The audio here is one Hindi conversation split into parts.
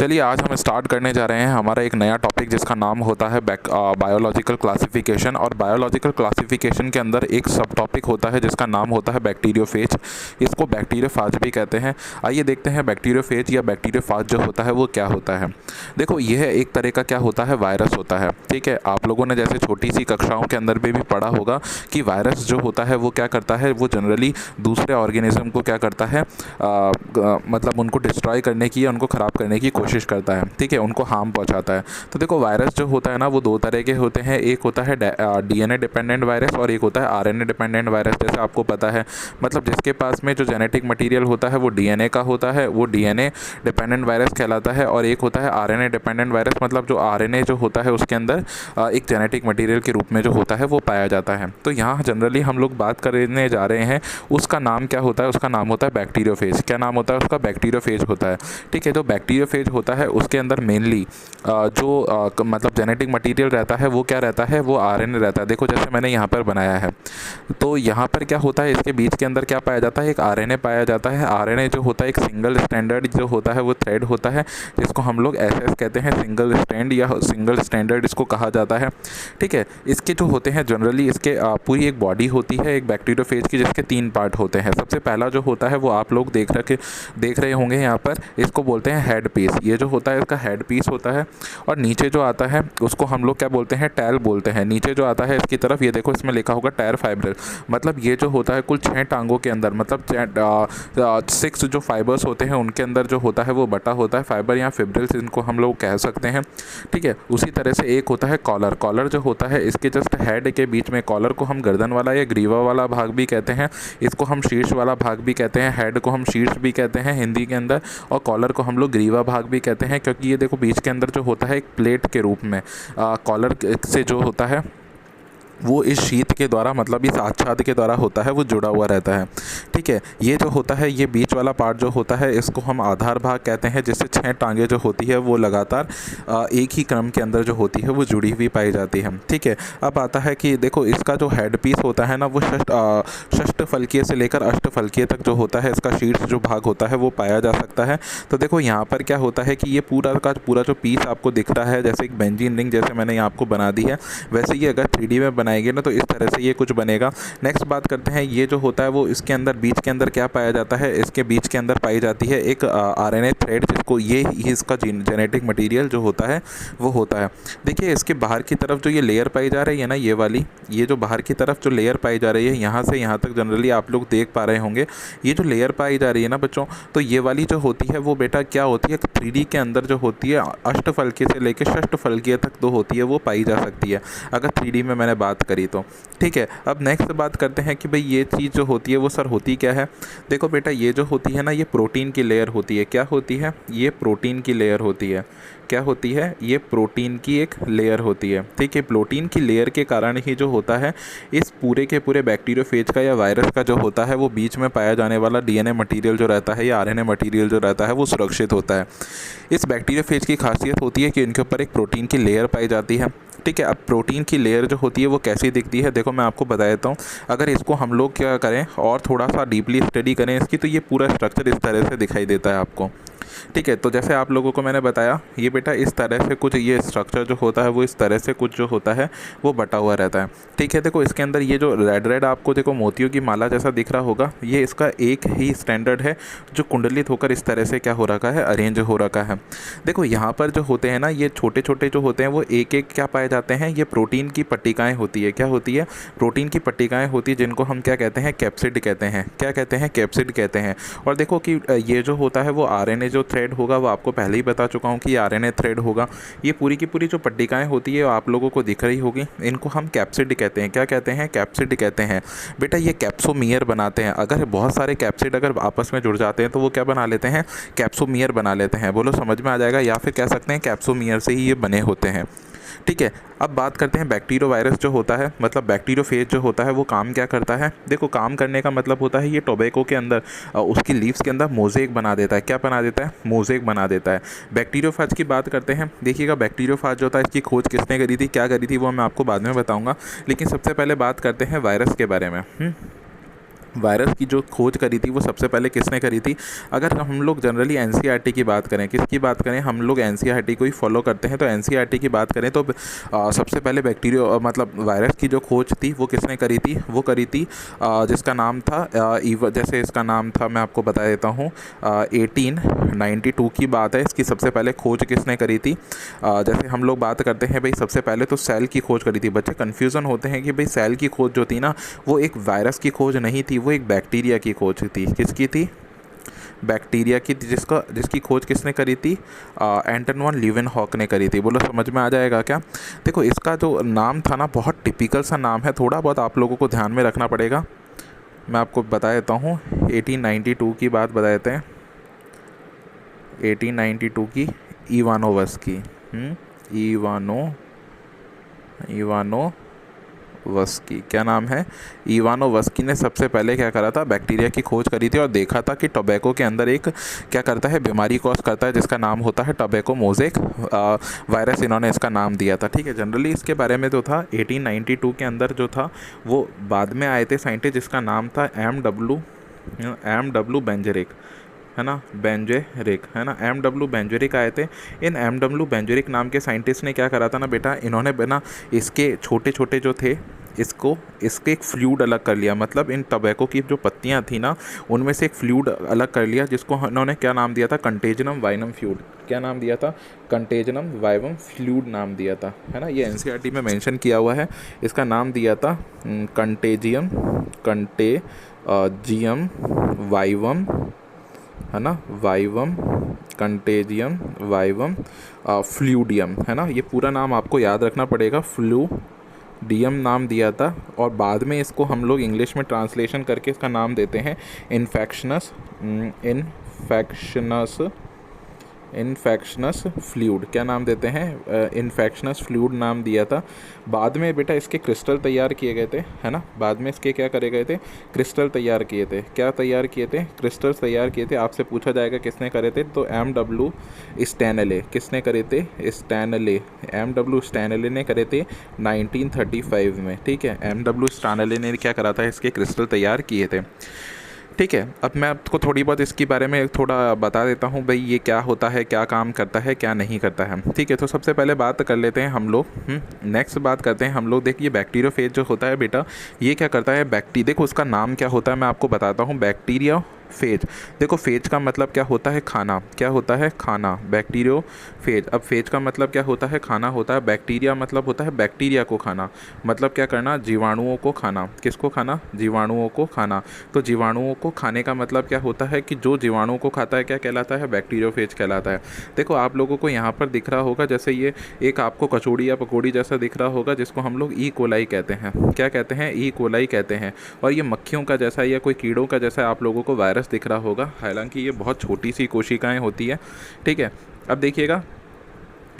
चलिए आज हम स्टार्ट करने जा रहे हैं हमारा एक नया टॉपिक जिसका नाम होता है बायोलॉजिकल क्लासिफिकेशन। और बायोलॉजिकल क्लासिफिकेशन के अंदर एक सब टॉपिक होता है जिसका नाम होता है बैक्टीरियोफेज। इसको बैक्टीरियोफाज भी कहते हैं। आइए देखते हैं बैक्टीरियोफेज या बैक्टीरियोफाज जो होता है वो क्या होता है। देखो यह एक तरह का क्या होता है, वायरस होता है। ठीक है, आप लोगों ने जैसे छोटी सी कक्षाओं के अंदर भी पढ़ा होगा कि वायरस जो होता है वो क्या करता है, वो जनरली दूसरे ऑर्गेनिज्म को क्या करता है, मतलब उनको डिस्ट्रॉय करने की या उनको ख़राब करने की कोशिश करता है। ठीक है, उनको हार्म पहुंचाता है। तो देखो वायरस जो होता है ना वो दो तरह के होते हैं। एक होता है डीएनए डिपेंडेंट वायरस और एक होता है आरएनए डिपेंडेंट वायरस। जैसे आपको पता है, मतलब जिसके पास में जो जेनेटिक मटेरियल होता है वो डीएनए का होता है, वो डीएनए डिपेंडेंट वायरस कहलाता है। और एक होता है आरएनए डिपेंडेंट वायरस, मतलब जो आरएनए जो होता है उसके अंदर एक जेनेटिक मटीरियल के रूप में जो होता है वो पाया जाता है। तो यहाँ जनरली हम लोग बात करने जा रहे हैं, उसका नाम क्या होता है, उसका नाम होता है बैक्टीरियोफेज। क्या नाम होता है उसका? बैक्टीरियोफेज होता है। ठीक है, जो बैक्टीरियोफेज होता है उसके अंदर मेनली मतलब जेनेटिक मटेरियल रहता है वो क्या रहता है, वो आरएनए रहता है। देखो जैसे मैंने यहाँ पर बनाया है, तो यहाँ पर क्या होता है, इसके बीच के अंदर क्या पाया जाता है, एक आरएनए पाया जाता है। आरएनए जो होता है एक सिंगल स्टैंडर्ड जो होता है वो थ्रेड होता है, जिसको हम लोग एसएस कहते हैं, सिंगल स्टैंड या सिंगल स्टैंडर्ड इसको कहा जाता है। ठीक है, इसके जो होते हैं जनरली इसके पूरी एक बॉडी होती है एक बैक्टीरियोफेज की, जिसके 3 पार्ट होते हैं। सबसे पहला जो होता है वो आप लोग देख रहे होंगे यहाँ पर, इसको बोलते हैं हेड पीस। ये जो होता है इसका हेड पीस होता है। और नीचे जो आता है उसको हम लोग क्या बोलते हैं, टैल बोलते हैं। नीचे जो आता है इसकी तरफ ये देखो, इसमें लिखा होगा टायर फाइब्रिल। मतलब ये जो होता है कुल 6 टांगों के अंदर, मतलब 6 जो फाइबर्स होते हैं उनके अंदर जो होता है वो बटा होता है, फाइबर या फिब्रिल्स इनको हम लोग कह सकते हैं। ठीक है, उसी तरह से एक होता है कॉलर। कॉलर जो होता है इसके जस्ट हेड के बीच में, कॉलर को हम गर्दन वाला या ग्रीवा वाला भाग भी कहते हैं, इसको हम शीर्ष वाला भाग भी कहते हैं, हेड को हम शीर्ष भी कहते हैं हिंदी के अंदर, और कॉलर को हम लोग ग्रीवा भाग भी कहते हैं। क्योंकि ये देखो बीच के अंदर जो होता है एक प्लेट के रूप में कॉलर से जो होता है वो इस शीत के द्वारा, मतलब इस आच्छाद के द्वारा होता है, वो जुड़ा हुआ रहता है। ठीक है, ये जो होता है ये बीच वाला पार्ट जो होता है इसको हम आधार भाग कहते हैं, जिससे 6 टांगें जो होती है वो लगातार एक ही क्रम के अंदर जो होती है वो जुड़ी हुई पाई जाती है। ठीक है, अब आता है कि देखो इसका जो हेड पीस होता है ना वो षष्ठफलकीय से लेकर अष्टफलकीय तक जो होता है, इसका शीर्ष जो भाग होता है वो पाया जा सकता है। तो देखो यहाँ पर क्या होता है कि ये पूरा का पूरा जो पीस आपको दिख रहा है, जैसे एक बेंजीन रिंग जैसे मैंने यहाँ आपको बना दी है, वैसे ही अगर 3D में बनाएंगे ना तो इस तरह से ये कुछ बनेगा। नेक्स्ट बात करते हैं, ये जो होता है वो इसके अंदर बीच के अंदर क्या पाया जाता है, इसके बीच के अंदर पाई जाती है एक आरएनए थ्रेड, जिसको ये ही इसका जेनेटिक मटेरियल जो होता है वो होता है। देखिए इसके बाहर की तरफ जो ये लेयर पाई जा रही है ना, ये वाली, ये जो बाहर की तरफ जो लेयर पाई जा रही है यहाँ से यहाँ तक जनरली आप लोग देख पा रहे होंगे, ये जो लेयर पाई जा रही है ना बच्चों, तो ये वाली जो होती है वो बेटा क्या होती है, 3D के अंदर जो होती है अष्टफलकीय से लेकर षष्ठफलकीय तक जो होती है वो पाई जा सकती है, अगर 3D में मैंने बात करी तो। ठीक है, अब नेक्स्ट बात करते हैं कि भाई ये चीज़ जो होती है वो सर होती क्या है। देखो बेटा ये जो होती है ना ये प्रोटीन की लेयर होती है। क्या होती है? ये प्रोटीन की लेयर होती है। क्या होती है? ये प्रोटीन की एक लेयर होती है। ठीक है, प्रोटीन की लेयर के कारण ही जो होता है इस पूरे के पूरे बैक्टीरियोफेज का या वायरस का जो होता है वो बीच में पाया जाने वाला डीएनए मटेरियल जो रहता है या आरएनए मटेरियल जो रहता है वो सुरक्षित होता है। इस बैक्टीरियोफेज की खासियत होती है कि इनके ऊपर एक प्रोटीन की लेयर पाई जाती है। ठीक है, अब प्रोटीन की लेयर जो होती है वो कैसी दिखती है, देखो मैं आपको बता देता हूँ। अगर इसको हम लोग क्या करें और थोड़ा सा डीपली स्टडी करें इसकी, तो ये पूरा स्ट्रक्चर इस तरह से दिखाई देता है आपको। ठीक है, तो जैसे आप लोगों को मैंने बताया ये बेटा इस तरह से कुछ ये स्ट्रक्चर जो होता है वो इस तरह से कुछ जो होता है वो बटा हुआ रहता है। ठीक है, देखो इसके अंदर ये जो रेड आपको देखो मोतियों की माला जैसा दिख रहा होगा, ये इसका एक ही स्टैंडर्ड है जो कुंडलित होकर इस तरह से क्या हो रखा है, अरेंज हो रखा है। देखो यहाँ पर जो होते हैं ना ये छोटे छोटे जो होते हैं वो एक एक क्या पाए जाते हैं, ये प्रोटीन की पट्टिकाएँ होती है। क्या होती है? प्रोटीन की पट्टिकाएँ होती है, जिनको हम क्या कहते हैं, कैप्सिड कहते हैं। क्या कहते हैं? कैप्सिड कहते हैं। और देखो कि ये जो होता है वो आरएनए जो थ्रेड होगा वो आपको पहले ही बता चुका हूँ कि आरएनए थ्रेड होगा। ये पूरी की पूरी जो पट्टिकाएँ होती है आप लोगों को दिख रही होगी, इनको हम कैप्सिड कहते हैं। क्या कहते हैं? कैप्सिड कहते हैं। बेटा ये कैप्सोमियर बनाते हैं। अगर बहुत सारे कैप्सिड अगर आपस में जुड़ जाते हैं तो वो क्या बना लेते हैं, कैप्सोमियर बना लेते हैं। बोलो समझ में आ जाएगा, या फिर कह सकते हैं कैप्सोमियर से ही ये बने होते हैं। ठीक है, अब बात करते हैं बैक्टीरियो वायरस जो होता है, मतलब बैक्टीरियोफेज जो होता है वो काम क्या करता है। देखो काम करने का मतलब होता है ये टोबैको के अंदर उसकी लीव्स के अंदर मोज़ेक बना देता है। क्या बना देता है? मोज़ेक बना देता है। बैक्टीरियोफाज की बात करते हैं। देखिएगा बैक्टीरियोफाज जो था इसकी खोज किसने करी थी, क्या करी थी, वो मैं आपको बाद में बताऊँगा। लेकिन सबसे पहले बात करते हैं वायरस के बारे में। वायरस की जो खोज करी थी वो सबसे पहले किसने करी थी? अगर हम लोग जनरली एनसीईआरटी की बात करें, किसकी बात करें, हम लोग एनसीईआरटी को ही फॉलो करते हैं, तो एनसीईआरटी की बात करें तो सबसे पहले बैक्टीरिया मतलब वायरस की जो खोज थी वो किसने करी थी? वो करी थी जिसका नाम था जैसे इसका नाम था, मैं आपको बता देता हूँ, 1892 की बात है। इसकी सबसे पहले खोज किसने करी थी? जैसे हम लोग बात करते हैं भाई, सबसे पहले तो सेल की खोज करी थी। बच्चे कन्फ्यूज़न होते हैं कि भाई सेल की खोज जो थी ना, वो एक वायरस की खोज नहीं थी, वो एक बैक्टीरिया की खोज थी। किसकी थी? बैक्टीरिया की, जिसकी खोज किसने करी थी? एंटन वॉन लीeuwenhoek ने करी थी। बोलो समझ में आ जाएगा क्या? देखो इसका जो नाम था ना, बहुत टिपिकल सा नाम है, थोड़ा बहुत आप लोगों को ध्यान में रखना पड़ेगा। मैं आपको बता देता हूँ, 1892 की बात बता देते हैं, 1892 की इवानोवस्की, इवानोवस्की, क्या नाम है? इवानोवस्की ने सबसे पहले क्या करा था? बैक्टीरिया की खोज करी थी और देखा था कि टोबैको के अंदर एक क्या करता है, बीमारी कॉज करता है, जिसका नाम होता है टोबैको मोज़ेक वायरस, इन्होंने इसका नाम दिया था। ठीक है, जनरली इसके बारे में जो था 1892 के अंदर जो था वो बाद में आए थे साइंटिस्ट, जिसका नाम था एम डब्ल्यू बेंजेरिक, है ना, बेंजेरिक, है ना, एम.डब्ल्यू. बेंजेरिक आए थे। इन एम.डब्ल्यू. बेंजेरिक नाम के साइंटिस्ट ने क्या करा था ना बेटा, इन्होंने बिना इसके छोटे छोटे जो थे इसके एक फ्लूइड अलग कर लिया, मतलब इन टबैको की जो पत्तियां थी ना, उनमें से एक फ्लूइड अलग कर लिया, जिसको इन्होंने क्या नाम दिया था? कंटेजिनम वाइनम फ्लूइड। क्या नाम दिया था? कंटेजिनम वाइवम फ्लूइड नाम दिया था, है ना। ये एनसीईआरटी में मेंशन किया हुआ है। इसका नाम दिया था कंटेजियम वाइवम, है ना, वाइवम, कंटेजियम वाइवम फ्लूडियम, है ना। ये पूरा नाम आपको याद रखना पड़ेगा, फ्लूडियम नाम दिया था। और बाद में इसको हम लोग इंग्लिश में ट्रांसलेशन करके इसका नाम देते हैं इन्फेक्शनस फ्लूइड। क्या नाम देते हैं? इन्फेक्शनस फ्लूइड नाम दिया था। बाद में बेटा इसके क्रिस्टल तैयार किए गए थे, है ना। बाद में इसके क्या करे गए थे? क्रिस्टल तैयार किए थे। क्या तैयार किए थे? क्रिस्टल्स तैयार किए थे। आपसे पूछा जाएगा किसने करे थे, तो एम.डब्ल्यू. स्टैनले। किसने करे थे? स्टैनले, एम.डब्ल्यू. स्टैनले ने करे थे 1935 में। ठीक है, एम.डब्ल्यू. स्टैनले ने क्या करा था? इसके क्रिस्टल तैयार किए थे। ठीक है, अब मैं आपको थोड़ी बहुत इसके बारे में थोड़ा बता देता हूँ भाई, ये क्या होता है, क्या काम करता है, क्या नहीं करता है। ठीक है, तो सबसे पहले बात कर लेते हैं हम लोग, नेक्स्ट बात करते हैं हम लोग। देखिए बैक्टीरियोफेज जो होता है बेटा, ये क्या करता है? देखो उसका नाम क्या होता है, मैं आपको बताता हूँ। Bacteria phase. देखो फेज का मतलब क्या होता है? खाना। क्या होता है? खाना। Bacterio phase. अब फेज का मतलब क्या होता है? खाना होता है। बैक्टीरिया मतलब होता है बैक्टीरिया को खाना, मतलब क्या करना? जीवाणुओं को खाना। किसको खाना? जीवाणुओं को खाना। तो जीवाणुओं को खाने का मतलब क्या होता है कि जो जीवाणुओं को खाता है क्या कहलाता है? बैक्टीरियोफेज कहलाता है। देखो आप लोगों को यहाँ पर दिख रहा होगा, जैसे ये एक आपको कचौड़ी या पकौड़ी जैसा दिख रहा होगा, जिसको हम लोग ई कोलाई कहते हैं। क्या कहते हैं? ई कोलाई कहते हैं। और ये मक्खियों का जैसा या कोई कीड़ों का जैसा आप लोगों को वायरस दिख रहा होगा, हालांकि ये बहुत छोटी सी कोशिकाएं होती है। ठीक है, अब देखिएगा,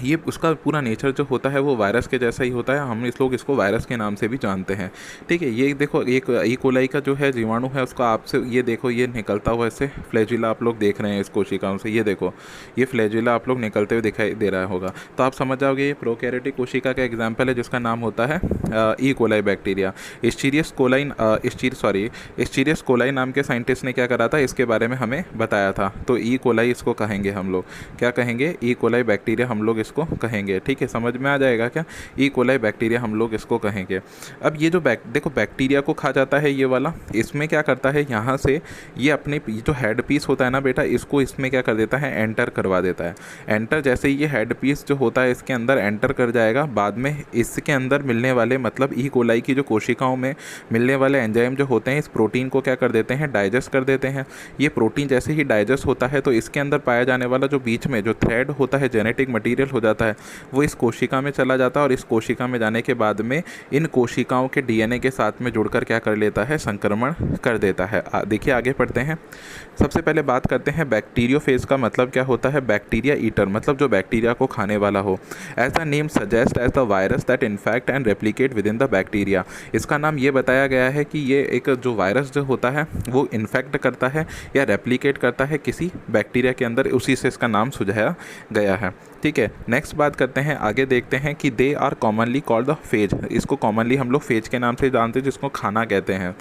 ये उसका पूरा नेचर जो होता है वो वायरस के जैसा ही होता है। हम लोग इसको वायरस के नाम से भी जानते हैं। ठीक है, ये देखो एक ई कोलाई का जो है जीवाणु है, उसका आपसे ये देखो, ये निकलता हुआ ऐसे फ्लैजिला आप लोग देख रहे हैं इस कोशिकाओं से। ये देखो, ये फ्लैजिला आप लोग निकलते हुए दिखाई दे रहा होगा, तो आप समझ जाओगे ये प्रोकैरियोटिक कोशिका का एग्जाम्पल है, जिसका नाम होता है ई कोलाई बैक्टीरिया। एस्चीरियस कोलाई नाम के साइंटिस्ट ने क्या करा था? इसके बारे में हमें बताया था। तो ई कोलाई इसको कहेंगे हम लोग। क्या कहेंगे? ई कोलाई बैक्टीरिया हम लोग इसको कहेंगे। ठीक है, समझ में आ जाएगा क्या? ई कोलाई बैक्टीरिया हम लोग इसको कहेंगे। अब ये जो देखो बैक्टीरिया को खा जाता है ये वाला, इसमें क्या करता है? यहाँ से ये अपने जो हेड पीस होता है ना बेटा, इसको इसमें क्या कर देता है? एंटर करवा देता है। एंटर जैसे ही ये हेड पीस जो होता है इसके अंदर एंटर कर जाएगा, बाद में इसके अंदर मिलने वाले, मतलब ई कोलाई की जो कोशिकाओं में मिलने वाले एंजाइम जो होते हैं, इस प्रोटीन को क्या कर देते हैं? डाइजेस्ट कर देते हैं। ये प्रोटीन जैसे ही डाइजेस्ट होता है तो इसके अंदर पाया जाने वाला जो बीच में जो थ्रेड होता है, जेनेटिक मटीरियल हो जाता है, वो इस कोशिका में चला जाता है। और इस कोशिका में जाने के बाद में इन कोशिकाओं के डीएनए के साथ में जुड़कर क्या कर लेता है? संक्रमण कर देता है। देखिए आगे पढ़ते हैं। सबसे पहले बात करते हैं बैक्टीरियोफेज का मतलब क्या होता है? बैक्टीरिया ईटर, मतलब जो बैक्टीरिया को खाने वाला हो। As the name suggest, as the virus that infect and replicate with in the bacteria. इसका नाम ये बताया गया है कि ये एक जो वायरस जो होता है वो इन्फेक्ट करता है या रेप्लिकेट करता है किसी बैक्टीरिया के अंदर, उसी से इसका नाम सुझाया गया है। ठीक है, नेक्स्ट बात करते हैं, आगे देखते हैं कि they are commonly called the phage. इसको कॉमनली हम लोग फेज के नाम से जानते हैं, जिसको खाना कहते हैं।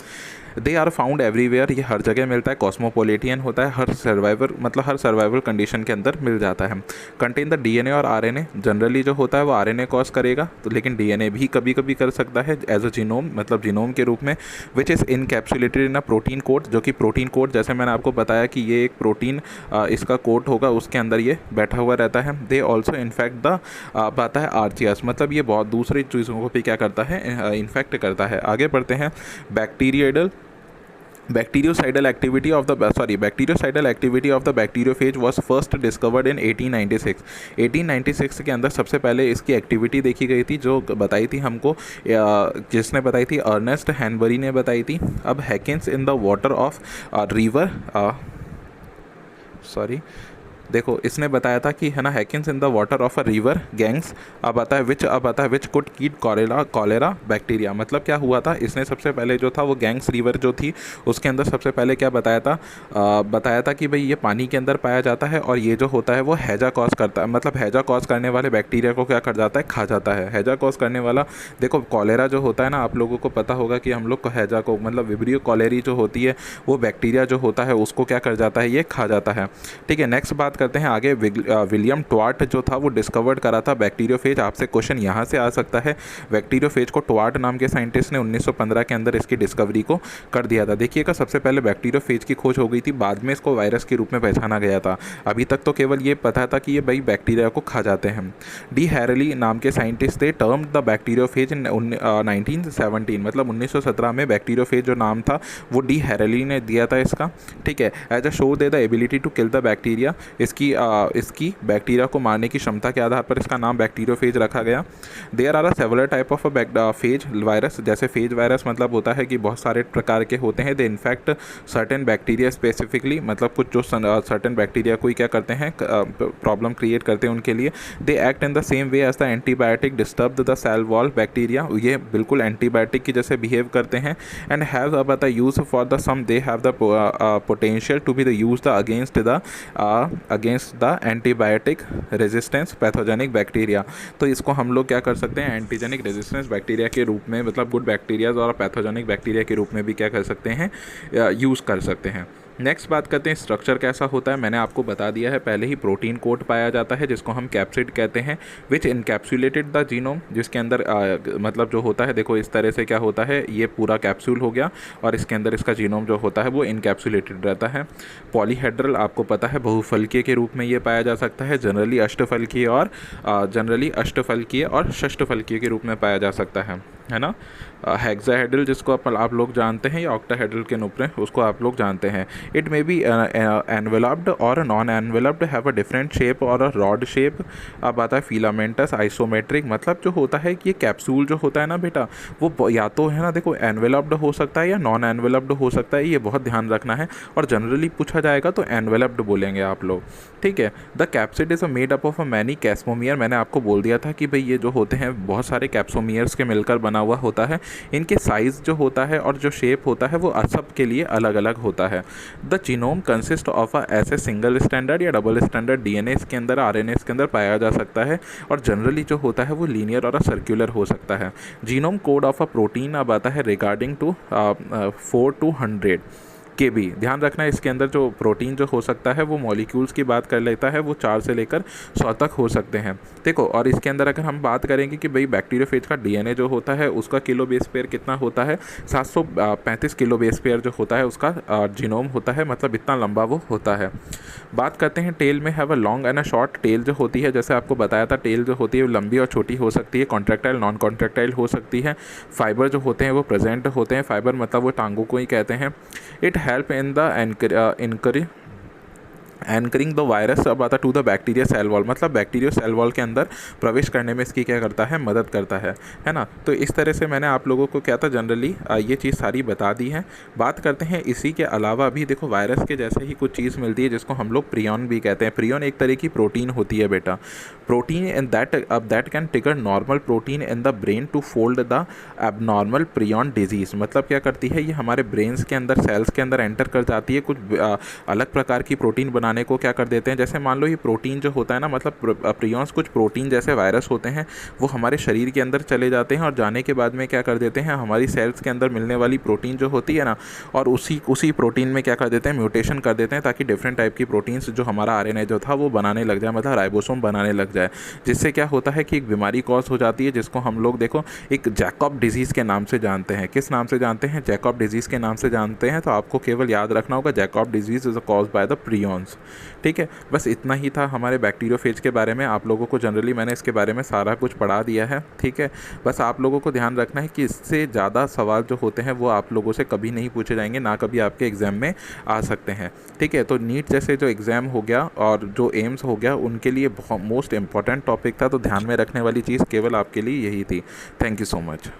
दे आर फाउंड एवरीवेयर, ये हर जगह मिलता है, कॉस्मोपोलिटियन होता है, हर सर्वाइवर मतलब हर सर्वाइवल कंडीशन के अंदर मिल जाता है। कंटेन द डीएनए और आरएनए, जनरली जो होता है वो आरएनए कॉज करेगा, तो लेकिन डीएनए भी कभी कभी कर सकता है एज अ जीनोम, मतलब जीनोम के रूप में, which is encapsulated in a protein code, जो कि प्रोटीन कोड जैसे मैंने आपको बताया कि ये एक प्रोटीन इसका कोड होगा, उसके अंदर ये बैठा हुआ रहता है। दे ऑल्सो इन्फेक्ट द आता है आर्चियास, मतलब ये बहुत दूसरी चीज़ों को भी क्या करता है, इन्फेक्ट करता है। आगे बढ़ते हैं, bacterial bactericidal activity of the bacteriophage was first discovered in 1896। 1896 के अंदर सबसे पहले इसकी एक्टिविटी देखी गई थी, जो बताई थी हमको, जिसने बताई थी, अर्नेस्ट हैनबरी ने बताई थी। अब Hankins in the water of river, देखो इसने बताया था कि है ना, Hankins in the water of a river Ganges, अब आता है which could kill cholera bacteria, मतलब क्या हुआ था, इसने सबसे पहले जो था वो गैंग्स रिवर जो थी उसके अंदर सबसे पहले क्या बताया था कि भाई ये पानी के अंदर पाया जाता है और ये जो होता है वो हैजा कॉज करता है, मतलब हैजा कॉज करने वाले बैक्टीरिया को क्या कर जाता है, खा जाता है। हैजा कॉज करने वाला, देखो कॉलेरा जो होता है ना, आप लोगों को पता होगा कि हम लोग को हैजा को मतलब विब्रियो कॉलेरी जो होती है वो बैक्टीरिया जो होता है उसको क्या कर जाता है, ये खा जाता है। ठीक है, नेक्स्ट बात करते हैं आगे। विलियम ट्वार्ट जो था वो डिस्कवर्ड करा था बैक्टीरियोफेज। आपसे क्वेश्चन यहाँ से आ सकता है, बैक्टीरियोफेज को ट्वार्ट नाम के साइंटिस्ट ने 1915 के अंदर इसकी डिस्कवरी को कर दिया था। देखिएगा, सबसे पहले बैक्टीरियोफेज की खोज हो गई थी, बाद में इसको वायरस के रूप में पहचाना गया था। अभी तक तो केवल ये पता था कि ये भाई बैक्टीरिया को खा जाते हैं। डी हैरली नाम के साइंटिस्ट थे टर्म द बैक्टीरियोफेज इन 1917, मतलब 1917 में बैक्टीरियोफेज जो नाम था वो डी हैरली ने दिया था इसका। ठीक है, as a show they the ability to kill the bacteria, इसकी बैक्टीरिया को मारने की क्षमता के आधार पर इसका नाम बैक्टीरियोफेज रखा गया। There are several type of phage virus, जैसे फेज वायरस मतलब होता है कि बहुत सारे प्रकार के होते हैं। दे इनफैक्ट सर्टेन बैक्टीरिया स्पेसिफिकली, मतलब कुछ जो सर्टेन बैक्टीरिया को ही क्या करते हैं, प्रॉब्लम क्रिएट करते हैं उनके लिए। They act in the same way as the antibiotic disturb the cell wall bacteria, ये बिल्कुल एंटीबायोटिक की जैसे बिहेव करते हैं। And have of the use for the some, they have the potential to be the use the against the antibiotic resistance pathogenic bacteria. तो इसको हम लोग क्या कर सकते हैं, एंटीजेनिक रेजिस्टेंस बैक्टीरिया के रूप में, मतलब गुड बैक्टीरियाज और पैथोजेनिक बैक्टीरिया के रूप में भी क्या कर सकते हैं, यूज़ कर सकते हैं। नेक्स्ट बात करते हैं स्ट्रक्चर कैसा होता है। मैंने आपको बता दिया है पहले ही, प्रोटीन कोट पाया जाता है जिसको हम कैप्सिड कहते हैं, विच इनकैप्सुलेटेड द जीनोम, जिसके अंदर मतलब जो होता है, देखो इस तरह से क्या होता है, ये पूरा कैप्सूल हो गया और इसके अंदर इसका जीनोम जो होता है वो इनकैप्सुलेटेड रहता है। पॉलीहेड्रल आपको पता है बहुफलकीय के रूप में ये पाया जा सकता है, जनरली अष्टफलकीय और षष्ठफलकीय के रूप में पाया जा सकता है ना। हेक्साहेड्रल जिसको आप लोग जानते हैं, या ऑक्टाहेड्रल के ऊपर उसको आप लोग जानते हैं। इट मे बी एनवेलप्ड और non enveloped, have a different shape और अ रॉड शेप। अब आता है फिलामेंटस आइसोमेट्रिक, मतलब जो होता है कि ये कैप्सूल जो होता है ना बेटा, वो या तो है ना, देखो एनवेलप्ड हो सकता है या नॉन एनवेलप्ड हो सकता है, ये बहुत ध्यान रखना है। और जनरली पूछा जाएगा तो एनवेलप्ड बोलेंगे आप लोग, ठीक है। The capsid is a made up of a many capsomere, मैंने आपको बोल दिया था कि भाई ये जो होते हैं बहुत सारे कैप्सोमियर्स के मिलकर बना हुआ होता है। इनके साइज़ जो होता है और जो शेप होता है वो सब के लिए अलग अलग होता है। The genome consist of a ऐसे सिंगल स्टैंडर्ड या डबल स्टैंडर्ड डीएनए इसके अंदर, आरएनए इसके अंदर पाया जा सकता है, और जनरली जो होता है वो लीनियर और सर्कुलर हो सकता है। Genome code of a protein अब आता है रिगार्डिंग टू 4 to 100 KB। ध्यान रखना है इसके अंदर जो प्रोटीन जो हो सकता है वो मॉलिक्यूल्स की बात कर लेता है, वो 4 से लेकर 100 तक हो सकते हैं। देखो, और इसके अंदर अगर हम बात करेंगे कि भाई बैक्टीरियोफेज का डीएनए जो होता है उसका किलो बेस पेयर कितना होता है, 735 किलो बेस पेयर जो होता है उसका जीनोम होता है, मतलब इतना लंबा वो होता है। बात करते हैं टेल में, have a long and a short. Tail जो होती है, जैसे आपको बताया था, टेल जो होती है वो लंबी और छोटी हो सकती है, कॉन्ट्रैक्टाइल नॉन कॉन्ट्रैक्टाइल हो सकती है। फाइबर जो होते हैं वो प्रेजेंट होते हैं, फाइबर मतलब वो टांगों को ही कहते हैं। It help in the anchoring the virus, अब आता to the bacteria cell wall, मतलब बैक्टीरिया सेल वॉल के अंदर प्रवेश करने में इसकी क्या करता है, मदद करता है ना। तो इस तरह से मैंने आप लोगों को क्या था जनरली ये चीज़ सारी बता दी है। बात करते हैं इसी के अलावा भी, देखो वायरस के जैसे ही कुछ चीज़ मिलती है जिसको हम लोग प्रियन भी कहते हैं। प्रियन एक तरह की प्रोटीन होती है बेटा। Protein in that can trigger normal protein in the brain to fold the abnormal prion disease. मतलब क्या करती है, ये हमारे ब्रेन्स के अंदर, सेल्स के अंदर एंटर कर जाती है, कुछ अलग प्रकार की प्रोटीन बनाने को क्या कर देते हैं। जैसे मान लो ये प्रोटीन जो होता है ना, मतलब प्रियॉन्स कुछ प्रोटीन जैसे वायरस होते हैं, वो हमारे शरीर के अंदर चले जाते हैं और जाने के बाद में क्या कर देते हैं, हमारी सेल्स के अंदर मिलने वाली प्रोटीन जो होती है ना, और उसी प्रोटीन में क्या कर देते हैं, म्यूटेशन कर देते हैं, ताकि डिफरेंट टाइप की प्रोटीन्स जो हमारा आरएनए जो था वो बनाने लग जाए, मतलब राइबोसोम बनाने लग जाए। जिससे क्या होता है कि एक बीमारी कॉज हो जाती है, जिसको हम लोग देखो एक जैकब डिजीज़ के नाम से जानते हैं। किस नाम से जानते हैं? जैकब डिजीज़ के नाम से जानते हैं। तो आपको केवल याद रखना होगा, Jacob disease is cause by the prions. ठीक है, बस इतना ही था हमारे बैक्टीरियोफेज के बारे में। आप लोगों को जनरली मैंने इसके बारे में सारा कुछ पढ़ा दिया है। ठीक है, बस आप लोगों को ध्यान रखना है कि इससे ज़्यादा सवाल जो होते हैं वो आप लोगों से कभी नहीं पूछे जाएंगे, ना कभी आपके एग्ज़ाम में आ सकते हैं। ठीक है, तो नीट जैसे जो एग्ज़ाम हो गया और जो एम्स हो गया, उनके लिए बहुत मोस्ट इंपॉर्टेंट टॉपिक था। तो ध्यान में रखने वाली चीज़ केवल आपके लिए यही थी। Thank you so much.